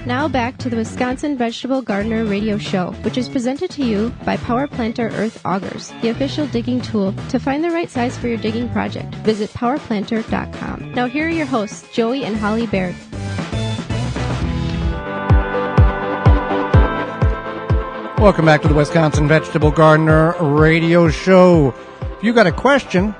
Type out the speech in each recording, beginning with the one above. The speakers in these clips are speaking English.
Now back to the Wisconsin Vegetable Gardener Radio Show, which is presented to you by Power Planter Earth Augers, the official digging tool to find the right size for your digging project. Visit powerplanter.com. Now here are your hosts, Joey and Holly Baird. Welcome back to the Wisconsin Vegetable Gardener Radio Show. If you got a question,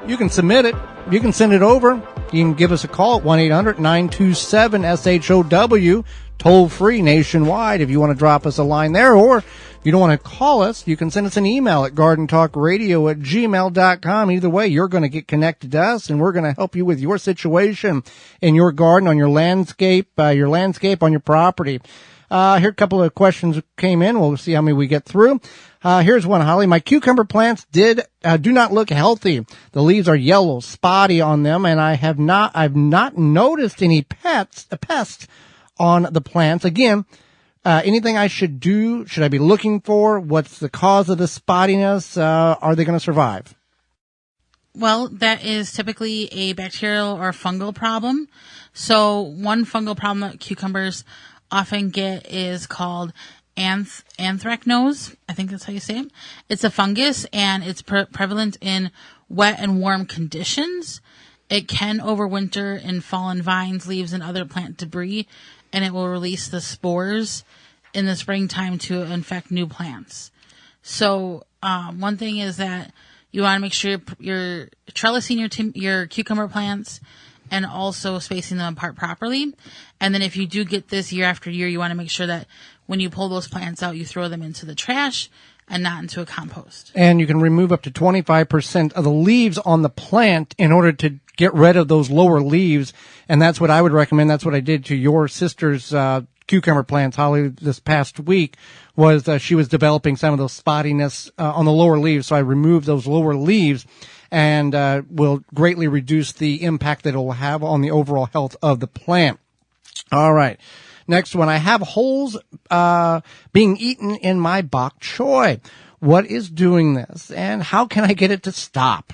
you can submit it. You can send it over. You can give us a call at 1-800-927-SHOW, toll free nationwide if you want to drop us a line there. Or if you don't want to call us, you can send us an email at gardentalkradio@gmail.com. Either way, you're going to get connected to us, and we're going to help you with your situation in your garden, on your landscape, on your property. Here are a couple of questions came in. We'll see how many we get through. Here's one, Holly. My cucumber plants do not look healthy. The leaves are yellow, spotty on them, and I've not noticed any pests on the plants. Again, anything I should do? Should I be looking for? What's the cause of the spottiness? Are they going to survive? Well, that is typically a bacterial or fungal problem. So one fungal problem that cucumbers often get is called anthracnose. I think that's how you say it. It's a fungus, and it's prevalent in wet and warm conditions. It can overwinter in fallen vines, leaves, and other plant debris, and it will release the spores in the springtime to infect new plants. So one thing is that you want to make sure you're trellising your cucumber plants and also spacing them apart properly. And then if you do get this year after year, you want to make sure that when you pull those plants out, you throw them into the trash and not into a compost. And you can remove up to 25% of the leaves on the plant in order to get rid of those lower leaves. And that's what I would recommend. That's what I did to your sister's cucumber plants, Holly, this past week, was she was developing some of those spottiness on the lower leaves. So I removed those lower leaves, and will greatly reduce the impact that it will have on the overall health of the plant. All right. Next one. I have holes being eaten in my bok choy. What is doing this, and how can I get it to stop?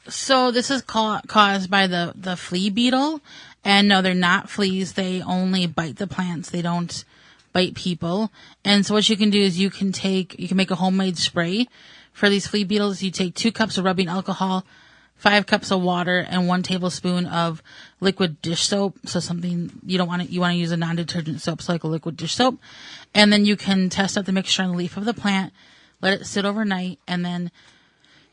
So this is caused by the flea beetle. And no, they're not fleas. They only bite the plants. They don't bite people. And so what you can do is you can make a homemade spray for these flea beetles. You take 2 cups of rubbing alcohol, 5 cups of water, and 1 tablespoon of liquid dish soap. So something you want to use a non-detergent soap, so like a liquid dish soap. And then you can test out the mixture on the leaf of the plant, let it sit overnight, and then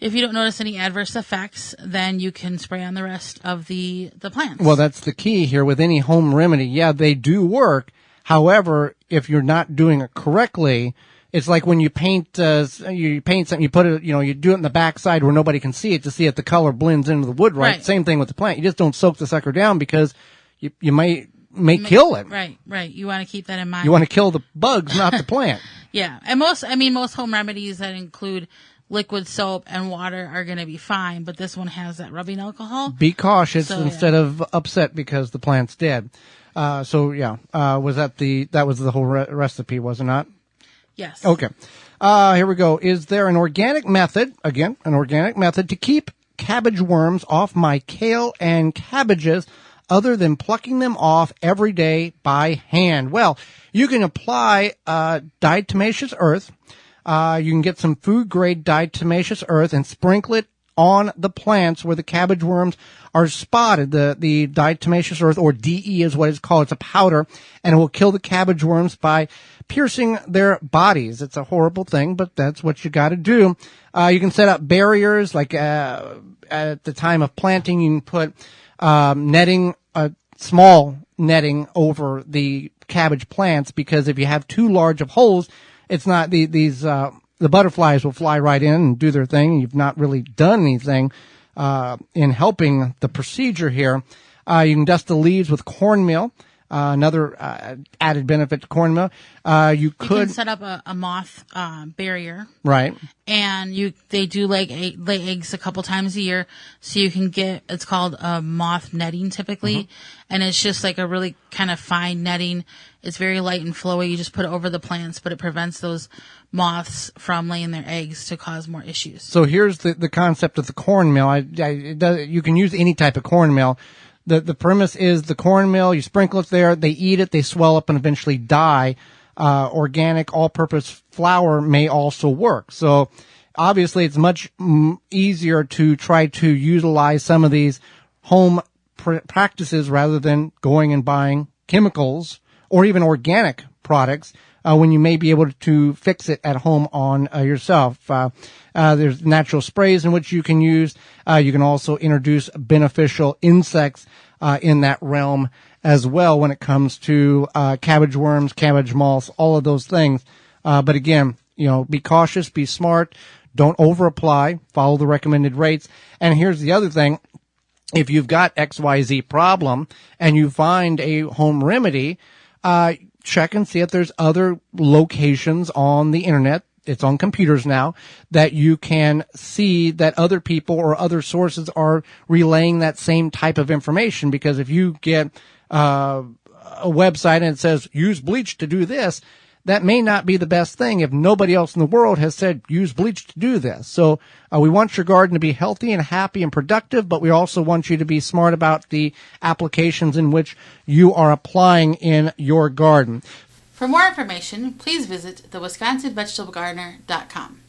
if you don't notice any adverse effects, then you can spray on the rest of the plants. Well, that's the key here with any home remedy. Yeah, they do work. However, if you're not doing it correctly, it's like when you paint something, you put it, you do it in the backside where nobody can see it to see if the color blends into the wood right. Same thing with the plant. You just don't soak the sucker down because you may kill it. Right. You want to keep that in mind. You want to kill the bugs, not the plant. Yeah. And most home remedies that include liquid soap and water are going to be fine, but this one has that rubbing alcohol. Be cautious instead of upset because the plant's dead. Was that was the whole recipe, was it not? Yes. Okay. Here we go. Is there an organic method to keep cabbage worms off my kale and cabbages other than plucking them off every day by hand? Well, you can apply diatomaceous earth. You can get some food-grade diatomaceous earth and sprinkle it on the plants where the cabbage worms are spotted. The diatomaceous earth, or DE is what it's called. It's a powder, and it will kill the cabbage worms by piercing their bodies. It's a horrible thing, but that's what you got to do. You can set up barriers, like at the time of planting. You can put netting, small netting over the cabbage plants, because if you have too large of holes, it's not the butterflies will fly right in and do their thing. You've not really done anything in helping the procedure here. You can dust the leaves with cornmeal. Another added benefit to cornmeal. You can set up a moth barrier, right? And they do lay eggs a couple times a year, so you can get, it's called moth netting typically, and it's just like a really kind of fine netting. It's very light and flowy. You just put it over the plants, but it prevents those moths from laying their eggs to cause more issues. So here's the concept of the cornmeal. You can use any type of cornmeal. the premise is the cornmeal, you sprinkle it there, they eat it, they swell up and eventually die. Organic all-purpose flour may also work. So obviously it's much easier to try to utilize some of these home practices rather than going and buying chemicals or even organic products when you may be able to fix it at home on yourself. There's natural sprays in which you can use. You can also introduce beneficial insects in that realm as well when it comes to cabbage worms, cabbage moths, all of those things. But again, be cautious, be smart, don't over-apply, follow the recommended rates. And here's the other thing. If you've got XYZ problem and you find a home remedy, check and see if there's other locations on the internet. It's on computers now that you can see that other people or other sources are relaying that same type of information. Because if you get a website and it says use bleach to do this, that may not be the best thing if nobody else in the world has said use bleach to do this. So we want your garden to be healthy and happy and productive, but we also want you to be smart about the applications in which you are applying in your garden. For more information, please visit thewisconsinvegetablegardener.com.